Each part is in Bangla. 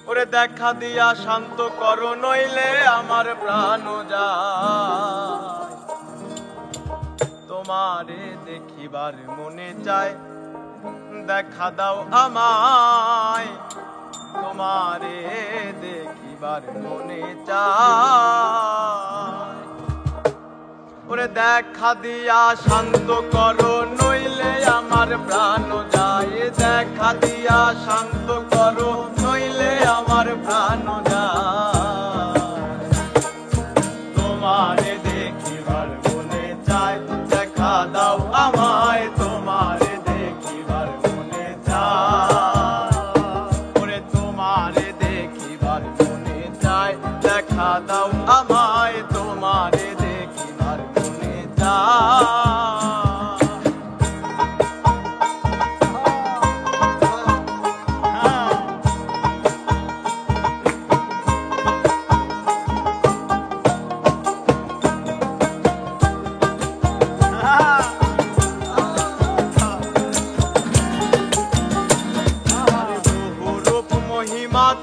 ওরে দেখা দিয়া শান্ত করো, নইলে আমার প্রাণ যায়। তোমারে দেখিবার মনে চায়, দেখা দাও আমায়। তোমারে দেখিবার মনে চায়। ওরে দেখা দিয়া শান্ত করো, নইলে আমার প্রাণ যায়। দেখা দিয়া শান্ত করো, নইলে আমার প্রাণ যায়। তোমারে দেখিবার মনে চায়, দেখা দাও আমায়। তোমারে দেখিবার মনে চায়। ওরে তোমারে দেখিবার মনে চায়, দেখা দাও আমায়। তোমারে দেখিবার মনে চায়।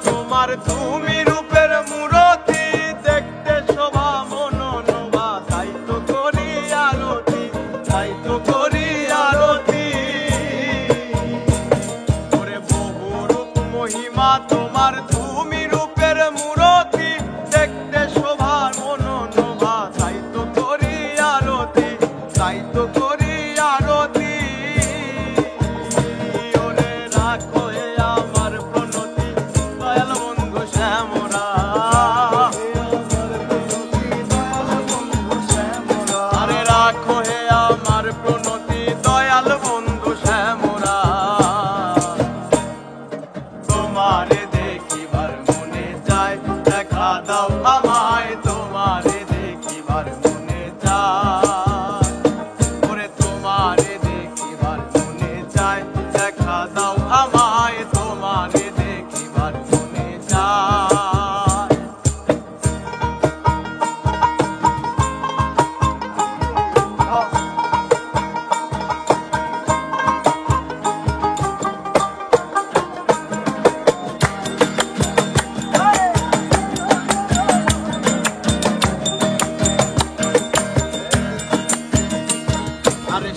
তোমার তুমি রূপের মূরতি, দেখতে শোভা মনোনবা। তাই তো করি আরতি, তাই তো করি আরতি। ওরে বহু রূপ মহিমা তোমার, তুমি রূপের মূরতি, দেখতে শোভা মনোনবা। তাই তো করি আরতি, তাই তো করি আরতি। তোমারে দেখিবার মনে চায়, দেখা দাও আমায়। তোমারে দেখিবার মনে চায়। ওরে তোমারে দেখিবার মনে চায়, দেখা দাও আমায়। তোমারে দেখিবার মনে চায়।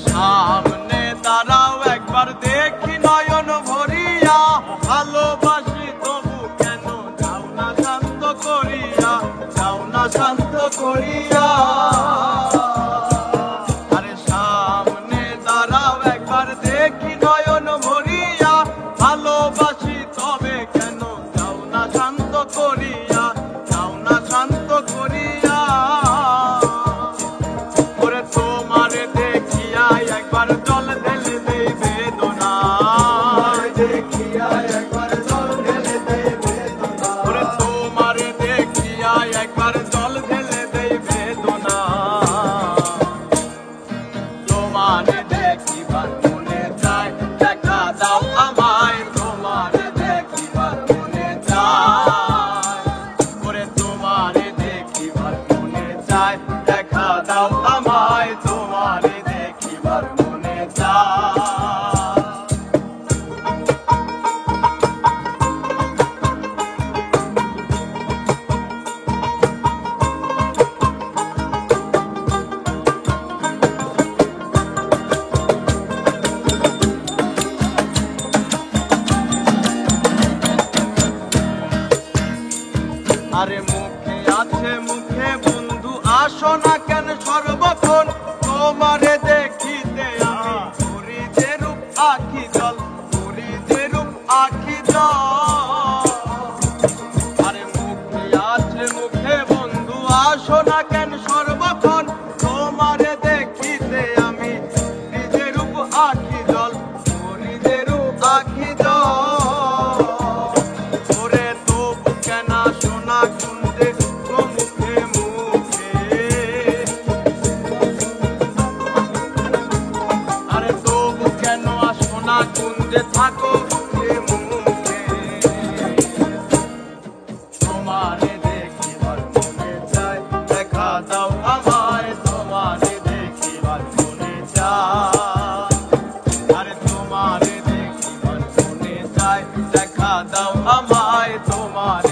সামনে দাঁড়াও একবার দেখি নয়ন ভরিয়া, ভালোবাসি তবু কেন যাও না শান্ত করিয়া, যাও না শান্ত করিয়া। আরে সামনে দাঁড়াও একবার দেখি নয়ন ভরিয়া, ভালোবাসি তবে কেন যাও না শান্ত করিয়া, যাও না শান্ত করিয়া। ওরে তোমারে দেখিয়া একবার জল ঢেলে দেই বেদনা, দেখিয়া একবার জল ঢেলে দেই বেদনা। ওরে তোমারে দেখিয়া একবার জল ঢেলে দেই বেদনা। তোমারে দেখিবার মনে চায়, দেখা দাও আমায়। তোমারে দেখিবার মনে চায়। ওরে তোমারে দেখিবার মনে চায়, দেখা দাও আমায়। তোমারে দেখিবার মনে চায়। আরে মুখে আছে মুখে বন্ধু, আসো না কেন সর্বক্ষণ। তোমারে দেখিতে আমি করি যে রূপ আখি জল, করি যে রূপ আখি জল। আরে মুখে আছে মুখে বন্ধু, আসো না কেন সর্বক্ষণ। তোমারে দেখিতে আমি করি যে রূপ আখি জল, করি যে রূপ আখি জল। ওরে তবু কেন সোনা কুন্দে মুখে মুখে। আরে তবু কেন সোনা কুন্দে থাকো মুখে মুখে। তোমারে দেখিবার মনে চায়, দেখা দাও আমায়। তোমারে দেখিবার মনে চায়। আরে তোমারে দেখিবার মনে চায়, দেখা দাও আমায়। তোমার